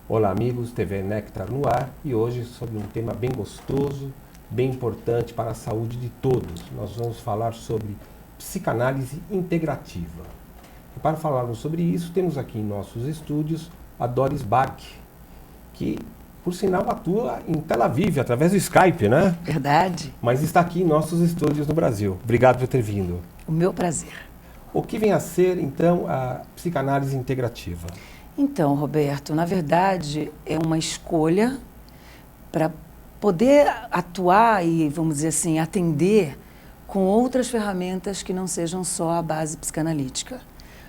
Olá amigos, TV Néctar no ar e hoje sobre um tema bem gostoso, bem importante para a saúde de todos. Nós vamos falar sobre psicanálise integrativa. E para falarmos sobre isso, temos aqui em nossos estúdios a Doris Bach, que por sinal atua em Tel Aviv, através do Skype, né? Verdade. Mas está aqui em nossos estúdios no Brasil. Obrigado por ter vindo. O meu prazer. O que vem a ser, então, a psicanálise integrativa? Então, Roberto, na verdade, é uma escolha para poder atuar e, vamos dizer assim, atender com outras ferramentas que não sejam só a base psicanalítica.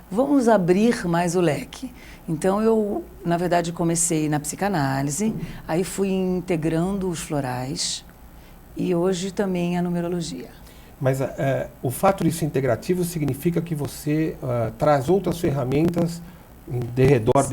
Vamos abrir mais o leque. Então, eu, na verdade, comecei na psicanálise, aí fui integrando os florais e hoje também a numerologia. Mas o fato de ser integrativo significa que você traz outras ferramentas de redor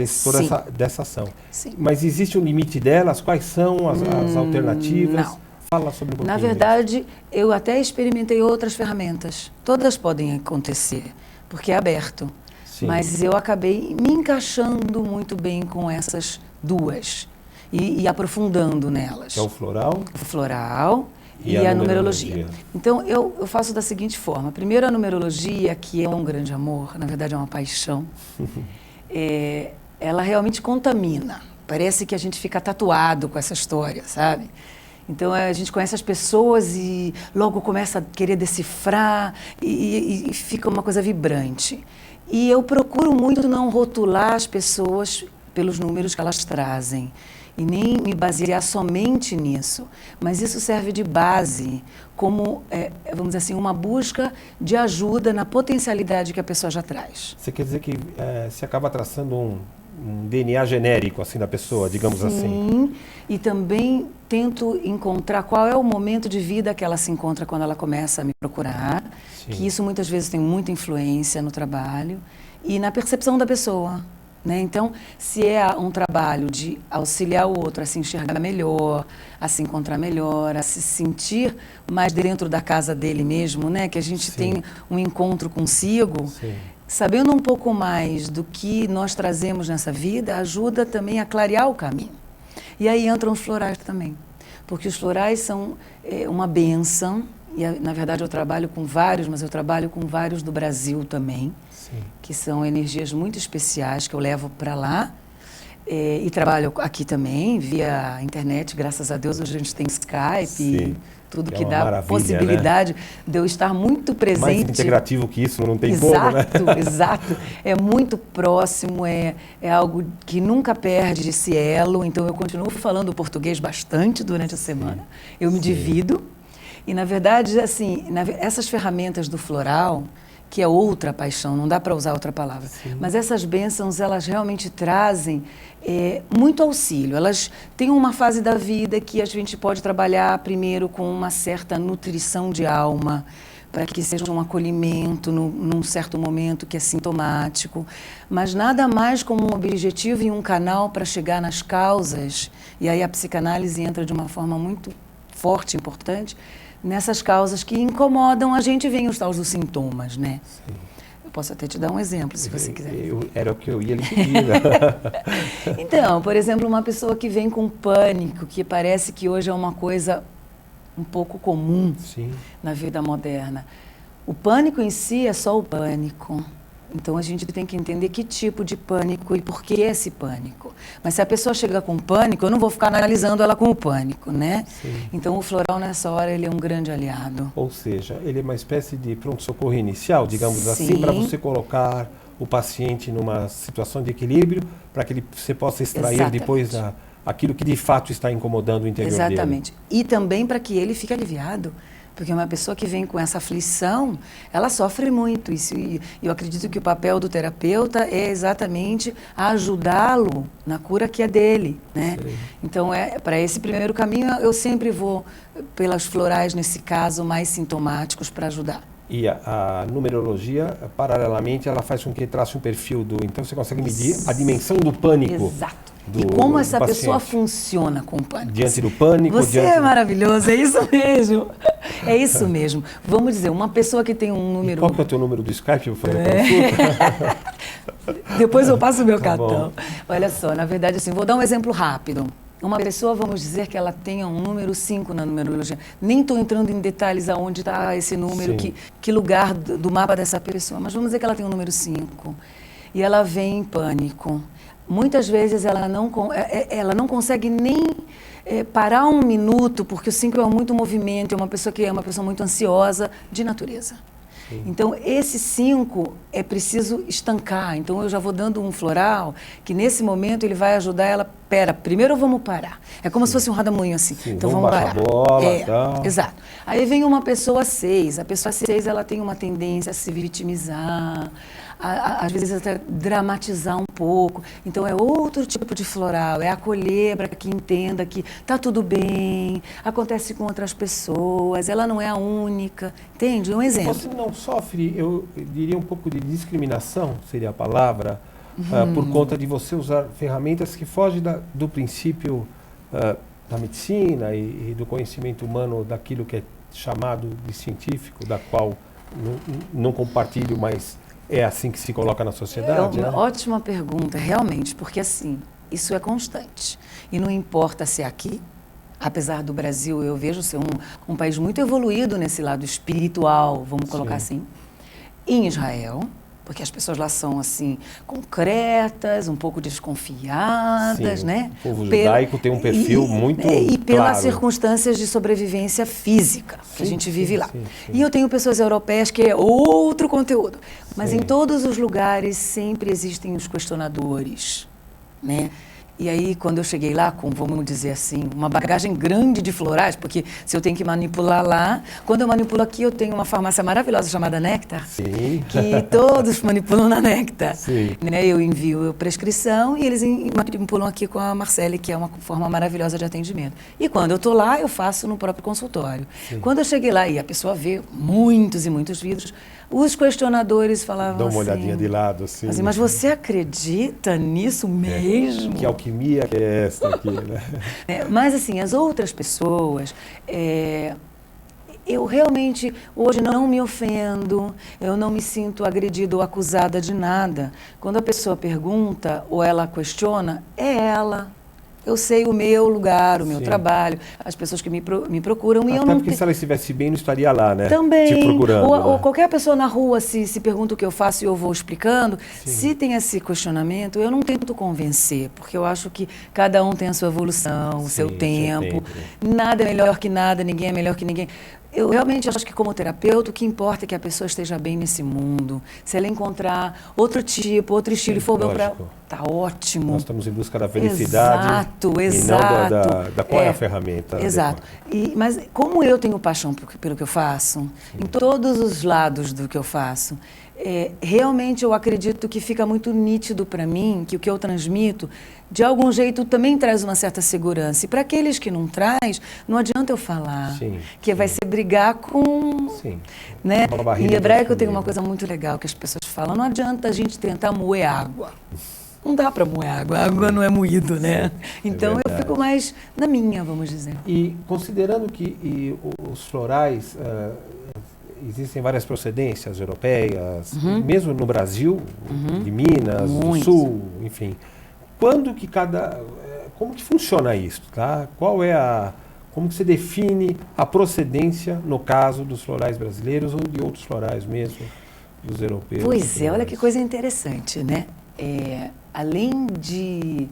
dessa ação. Sim. Mas existe um limite delas? Quais são as alternativas? Não. Fala sobre um pouquinho. Na verdade, eu até experimentei outras ferramentas. Todas podem acontecer, porque é aberto. Sim. Mas eu acabei me encaixando muito bem com essas duas e aprofundando nelas. Que é o floral? O floral e a numerologia. Então, eu faço da seguinte forma. Primeiro, a numerologia, que é um grande amor, na verdade é uma paixão. Ela realmente contamina. Parece que a gente fica tatuado com essa história, sabe? Então a gente conhece as pessoas e logo começa a querer decifrar e fica uma coisa vibrante. E eu procuro muito não rotular as pessoas pelos números que elas trazem e nem me basear somente nisso, mas isso serve de base como, vamos dizer assim, uma busca de ajuda na potencialidade que a pessoa já traz. Você quer dizer que se acaba traçando um DNA genérico assim da pessoa, digamos assim? Sim, e também tento encontrar qual é o momento de vida que ela se encontra quando ela começa a me procurar, Sim. Que isso muitas vezes tem muita influência no trabalho e na percepção da pessoa. Né? Então, se é um trabalho de auxiliar o outro a se enxergar melhor, a se encontrar melhor, a se sentir mais dentro da casa dele mesmo, né? Que a gente Sim. tem um encontro consigo, Sim. sabendo um pouco mais do que nós trazemos nessa vida, ajuda também a clarear o caminho. E aí entram os florais também, porque os florais são uma bênção, e na verdade eu trabalho com vários, mas eu trabalho com vários do Brasil também, Sim. que são energias muito especiais que eu levo para lá e trabalho aqui também via internet, graças a Deus hoje a gente tem Skype. Sim. E tudo que dá possibilidade, né, de eu estar muito presente. Mais integrativo que isso, não tem exato, como, né? Exato, é muito próximo, é algo que nunca perde esse elo, então eu continuo falando português bastante durante a semana, eu me divido, e na verdade, assim, essas ferramentas do floral, que é outra paixão, não dá para usar outra palavra, mas essas bênçãos, elas realmente trazem muito auxílio. Elas têm uma fase da vida que a gente pode trabalhar primeiro com uma certa nutrição de alma, para que seja um acolhimento num certo momento que é sintomático, mas nada mais como um objetivo e um canal para chegar nas causas, e aí a psicanálise entra de uma forma muito forte, importante, nessas causas que incomodam a gente, vem os tais dos sintomas, né? Sim. Eu posso até te dar um exemplo, se você quiser. Era o que eu ia lhe pedir. Então, por exemplo, uma pessoa que vem com pânico, que parece que hoje é uma coisa um pouco comum na vida moderna. O pânico em si é só o pânico. Então, a gente tem que entender que tipo de pânico e por que esse pânico. Mas se a pessoa chega com pânico, eu não vou ficar analisando ela com o pânico, né? Sim. Então, o floral, nessa hora, ele é um grande aliado. Ou seja, ele é uma espécie de pronto-socorro inicial, digamos assim, para você colocar o paciente numa situação de equilíbrio, para que você possa extrair depois aquilo que de fato está incomodando o interior dele. Exatamente. E também para que ele fique aliviado. Porque uma pessoa que vem com essa aflição, ela sofre muito. E eu acredito que o papel do terapeuta é exatamente ajudá-lo na cura que é dele, né? Então, para esse primeiro caminho, eu sempre vou pelas florais, nesse caso, mais sintomáticos para ajudar. E a numerologia, paralelamente, ela faz com que trace um perfil do... Então, você consegue medir a dimensão do pânico. Exato. E como essa pessoa funciona com o pânico. Diante do pânico. Você é maravilhoso, é isso mesmo. É isso mesmo. Vamos dizer, uma pessoa que tem um número... E qual que é o teu número do Skype? Eu vou fazer a consulta. Depois eu passo o meu Tá cartão. bom. Olha só, na verdade, assim, vou dar um exemplo rápido. Uma pessoa, vamos dizer que ela tenha um número 5 na numerologia. Nem estou entrando em detalhes aonde está esse número, Sim. que lugar do mapa dessa pessoa. Mas vamos dizer que ela tem um número 5 e ela vem em pânico. Muitas vezes ela não consegue nem parar um minuto, porque o 5 é muito movimento, é uma pessoa que é uma pessoa muito ansiosa de natureza. Sim. Então, esse 5 é preciso estancar. Então, eu já vou dando um floral que, nesse momento, ele vai ajudar ela. Pera, primeiro vamos parar. É como se fosse um rodamuinho assim. Sim, então, vamos parar. baixar a bola, tal. Exato. Aí vem uma pessoa 6. A pessoa 6, ela tem uma tendência a se vitimizar, às vezes até dramatizar um pouco. Então, é outro tipo de floral. É acolher para que entenda que está tudo bem, acontece com outras pessoas, ela não é a única. Entende? Um exemplo. Você não sofre, eu diria, um pouco de discriminação, seria a palavra, por conta de você usar ferramentas que fogem do princípio da medicina e do conhecimento humano, daquilo que é chamado de científico, da qual não compartilho, mas é assim que se coloca na sociedade? É uma né? ótima pergunta, realmente, porque assim, isso é constante. E não importa se é aqui, apesar do Brasil, eu vejo ser um país muito evoluído nesse lado espiritual, vamos colocar Sim. assim, em Israel, porque as pessoas lá são assim, concretas, um pouco desconfiadas, Sim, né? o povo judaico tem um perfil muito E pelas claro. circunstâncias de sobrevivência física que a Sim, gente sim, vive lá. sim, sim. E eu tenho pessoas europeias que é outro conteúdo. Mas Sim. em todos os lugares sempre existem os questionadores, né? E aí, quando eu cheguei lá com, vamos dizer assim, uma bagagem grande de florais, porque se eu tenho que manipular lá, quando eu manipulo aqui, eu tenho uma farmácia maravilhosa chamada Néctar, Sim. que todos manipulam na Néctar. Sim. Né? Eu envio prescrição e eles manipulam aqui com a Marcele, que é uma forma maravilhosa de atendimento. E quando eu estou lá, eu faço no próprio consultório. Sim. Quando eu cheguei lá e a pessoa vê muitos e muitos vidros, os questionadores falavam Dá uma assim... olhadinha de lado, assim. Assim, mas você acredita nisso mesmo? Que alquimia que é essa aqui, né? Mas assim, as outras pessoas, eu realmente hoje não me ofendo, eu não me sinto agredida ou acusada de nada. Quando a pessoa pergunta ou ela questiona, é ela. Eu sei o meu lugar, o meu Sim. trabalho, as pessoas que me procuram e Até eu não porque se ela estivesse bem, não estaria lá, né? Também. Te procurando. Ou né? qualquer pessoa na rua se pergunta o que eu faço e eu vou explicando. Sim. Se tem esse questionamento, eu não tento convencer, porque eu acho que cada um tem a sua evolução, o seu Sim, tempo. Nada é melhor que nada, ninguém é melhor que ninguém. Eu realmente acho que, como terapeuta, o que importa é que a pessoa esteja bem nesse mundo. Se ela encontrar outro tipo, outro estilo, e for bom para... Tá ótimo. Nós estamos em busca da felicidade. Exato, E exato. não da qual é a ferramenta. Exato. Mas como eu tenho paixão pelo que eu faço, em todos os lados do que eu faço, realmente eu acredito que fica muito nítido para mim que o que eu transmito, de algum jeito, também traz uma certa segurança. E para aqueles que não traz, não adianta eu falar. Sim, que vai ser brigar com... Sim. Né? Uma barriga Em hebraico tem definida. uma coisa muito legal que as pessoas falam, não adianta a gente tentar moer água. Não dá para moer água, a água não é moído, né? Então eu verdade. fico mais na minha, vamos dizer. E considerando que os florais, existem várias procedências europeias, mesmo no Brasil, de Minas, do Muitos. Sul, enfim. Como que funciona isso, tá? Como que você define a procedência, no caso dos florais brasileiros ou de outros florais mesmo, dos europeus? Pois é, olha que coisa interessante, né? Além de,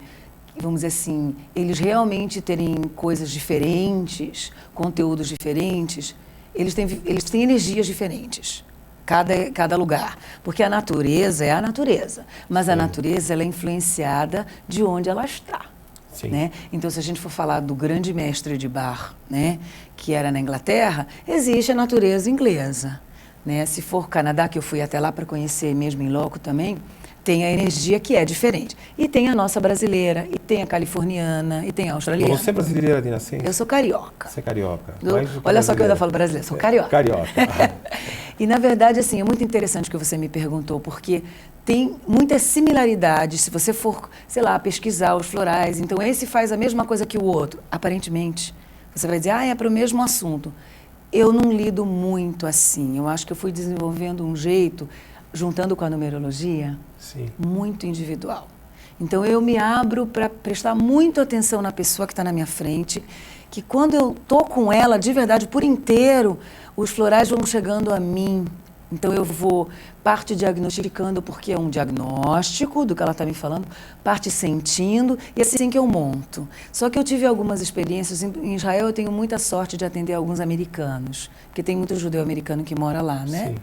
vamos dizer assim, eles realmente terem coisas diferentes, conteúdos diferentes, eles têm energias diferentes, cada lugar. Porque a natureza é a natureza, mas a natureza ela é influenciada de onde ela está. Sim. Né? Então, se a gente for falar do grande mestre de Bach, né, que era na Inglaterra, existe a natureza inglesa. Né? Se for Canadá, que eu fui até lá para conhecer mesmo em loco também, tem a energia que é diferente. E tem a nossa brasileira, e tem a californiana, e tem a australiana. Você é brasileira de nascença? Eu sou carioca. Você é carioca. Olha só que eu ainda falo brasileira, sou carioca. Carioca. E, na verdade, assim, é muito interessante o que você me perguntou, porque tem muitas similaridades, se você for, sei lá, pesquisar os florais. Então, esse faz a mesma coisa que o outro. Aparentemente, você vai dizer, é para o mesmo assunto. Eu não lido muito assim. Eu acho que eu fui desenvolvendo um jeito, juntando com a numerologia, Sim. muito individual. Então, eu me abro para prestar muito atenção na pessoa que está na minha frente, que quando eu estou com ela, de verdade, por inteiro, os florais vão chegando a mim. Então, eu vou parte diagnosticando, porque é um diagnóstico do que ela está me falando, parte sentindo, e assim que eu monto. Só que eu tive algumas experiências. Em Israel, eu tenho muita sorte de atender alguns americanos, porque tem muito judeu americano que mora lá, né? Sim.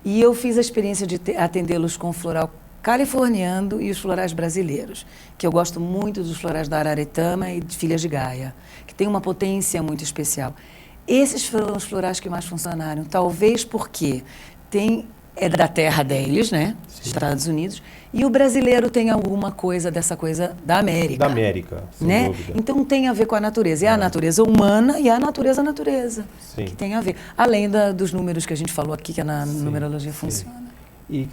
E eu fiz a experiência de atendê-los com floral californiano e os florais brasileiros, que eu gosto muito dos florais da Araretama e de Filhas de Gaia, que tem uma potência muito especial. Esses foram os florais que mais funcionaram, talvez porque é da terra deles, né? Sim. Estados Unidos, e o brasileiro tem alguma coisa dessa coisa da América. Da América, sem né? dúvida. Então tem a ver com a natureza. É a natureza humana e a natureza Sim. que tem a ver. Além dos números que a gente falou aqui, que na numerologia funciona. E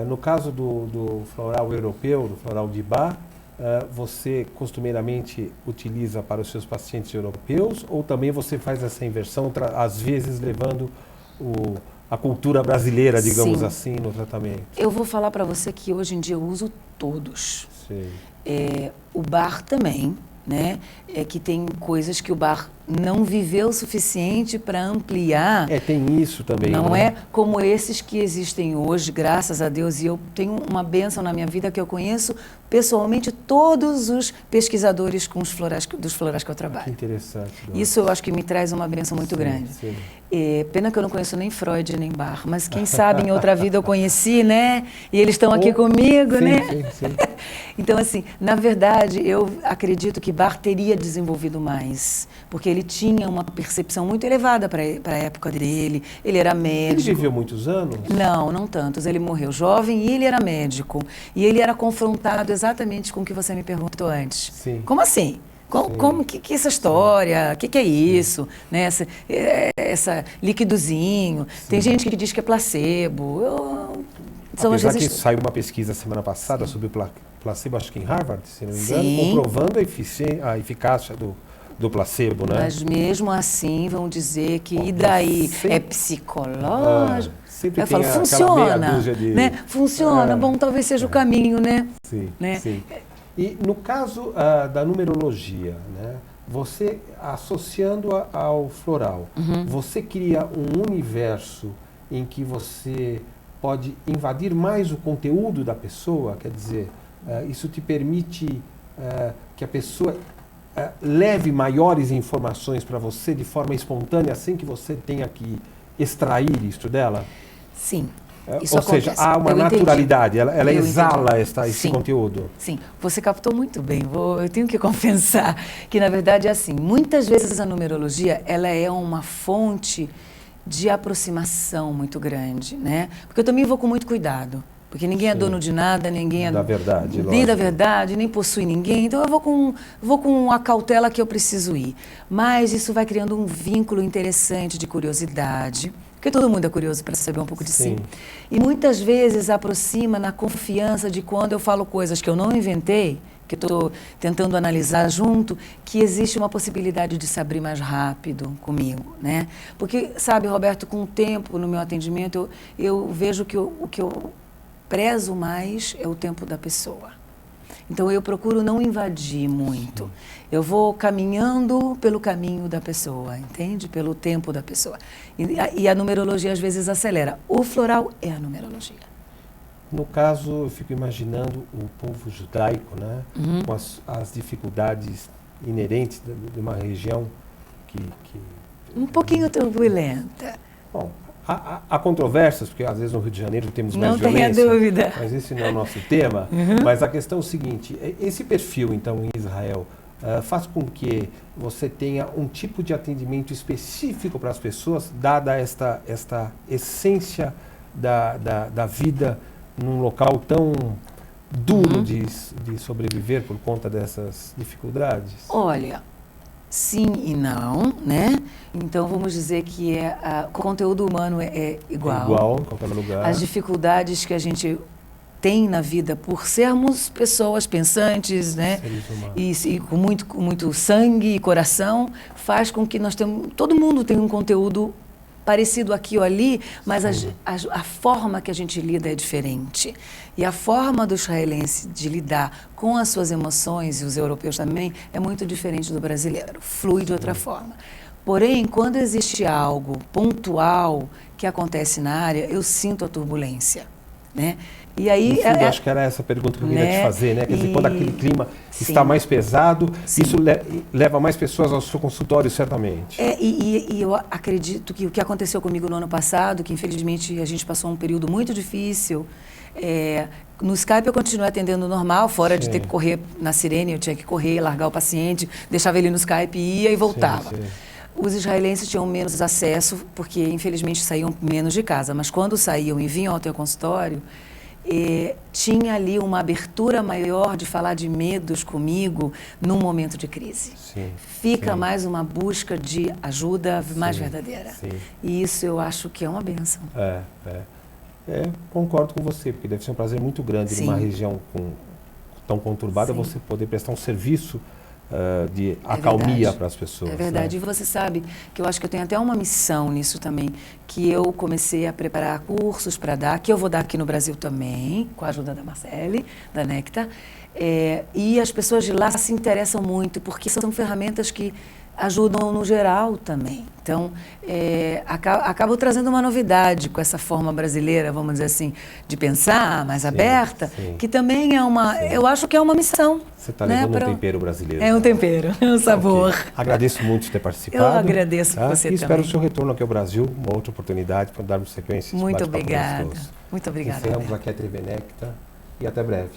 no caso do floral europeu, do floral de Bach, você costumeiramente utiliza para os seus pacientes europeus ou também você faz essa inversão, às vezes levando a cultura brasileira, digamos assim, no tratamento? Eu vou falar para você que hoje em dia eu uso todos. Sim. O Bach também, né? É que tem coisas que o Bach não viveu o suficiente para ampliar. Tem isso também. Não né? é como esses que existem hoje, graças a Deus. E eu tenho uma bênção na minha vida que eu conheço pessoalmente todos os pesquisadores dos florais que eu trabalho. Que interessante. Dona. Isso eu acho que me traz uma bênção muito grande. Sim. Pena que eu não conheço nem Freud nem Bach, mas quem sabe em outra vida eu conheci, né? E eles estão aqui comigo, sim, né? Sim. Então, assim, na verdade, eu acredito que Bach teria desenvolvido mais, porque ele tinha uma percepção muito elevada para a época dele, ele era médico. Ele viveu muitos anos? Não tantos. Ele morreu jovem e ele era médico. E ele era confrontado exatamente com o que você me perguntou antes. Sim. Como assim? Como que essa história? O que é isso? Né? Essa líquidozinho. Sim. Tem gente que diz que é placebo. Apesar que saiu uma pesquisa semana passada sobre placebo, acho que em Harvard, se não me engano, comprovando a eficácia do placebo, né? Mas mesmo assim vão dizer que e daí é psicológico. Sempre eu falo, funciona, né? Funciona, bom, talvez seja o caminho, né? Sim, né? Sim. E no caso da numerologia, né? Você associando ao floral, você cria um universo em que você pode invadir mais o conteúdo da pessoa, quer dizer, isso te permite que a pessoa leve maiores informações para você de forma espontânea, sem que você tenha que extrair isso dela? Sim. Ou seja, há uma naturalidade, ela exala esse conteúdo. Sim, você captou muito bem. Eu tenho que confessar que, na verdade, é assim, muitas vezes a numerologia ela é uma fonte de aproximação muito grande, né? Porque eu também vou com muito cuidado. Porque ninguém é dono de nada, ninguém é da verdade, nem da verdade, nem possui ninguém. Então eu vou com a cautela que eu preciso ir. Mas isso vai criando um vínculo interessante de curiosidade, porque todo mundo é curioso para saber um pouco de si. E muitas vezes aproxima na confiança de quando eu falo coisas que eu não inventei, que eu estou tentando analisar junto, que existe uma possibilidade de se abrir mais rápido comigo, né? Porque, sabe, Roberto, com o tempo no meu atendimento, eu vejo que o que eu prezo mais é o tempo da pessoa. Então, eu procuro não invadir muito. Eu vou caminhando pelo caminho da pessoa, entende? Pelo tempo da pessoa. E a numerologia, às vezes, acelera. O floral é a numerologia. No caso, eu fico imaginando o povo judaico, né? Com as dificuldades inerentes de uma região que... Um pouquinho turbulenta. Bom, há controvérsias, porque às vezes no Rio de Janeiro temos mais violência. Não tenha dúvida. Mas esse não é o nosso tema. Mas a questão é o seguinte, esse perfil, então, em Israel, faz com que você tenha um tipo de atendimento específico para as pessoas, dada esta essência da vida num local tão duro de sobreviver por conta dessas dificuldades? Olha, sim e não, né? Então vamos dizer que o conteúdo humano é igual. Igual, em qualquer lugar. As dificuldades que a gente tem na vida por sermos pessoas pensantes, né? Seres humanos. E com muito sangue e coração, faz com que nós temos, todo mundo tem um conteúdo parecido aqui ou ali, mas a forma que a gente lida é diferente. E a forma do israelense de lidar com as suas emoções, e os europeus também, é muito diferente do brasileiro, flui de outra forma. Porém, quando existe algo pontual que acontece na área, eu sinto a turbulência, né? E aí, no fundo, acho que era essa pergunta que eu queria te fazer, né? Quer dizer, quando aquele clima está mais pesado, isso leva mais pessoas ao seu consultório, certamente. E eu acredito que o que aconteceu comigo no ano passado, que infelizmente a gente passou um período muito difícil, no Skype eu continuei atendendo normal, fora de ter que correr na sirene, eu tinha que correr, largar o paciente, deixava ele no Skype, ia e voltava. Sim. Os israelenses tinham menos acesso, porque infelizmente saíam menos de casa, mas quando saíam e vinham ao teu consultório, tinha ali uma abertura maior de falar de medos comigo num momento de crise. Fica mais uma busca de ajuda mais verdadeira. E isso eu acho que é uma bênção. Concordo com você, porque deve ser um prazer muito grande numa região tão conturbada você poder prestar um serviço de acalmia para as pessoas. É verdade. Né? E você sabe que eu acho que eu tenho até uma missão nisso também, que eu comecei a preparar cursos para dar, que eu vou dar aqui no Brasil também, com a ajuda da Marcele, da Nectar, e as pessoas de lá se interessam muito, porque são ferramentas que ajudam no geral também. Então, acabo trazendo uma novidade com essa forma brasileira, vamos dizer assim, de pensar mais aberta, que também é uma, eu acho que é uma missão. Você está levando um tempero brasileiro. É um tempero, é um sabor. Okay. Agradeço muito por ter participado. Eu agradeço você e também. espero o seu retorno aqui ao Brasil, uma outra oportunidade para darmos sequência. Muito obrigada. Muito obrigada. Encerramos aqui a TV Nectar e até breve.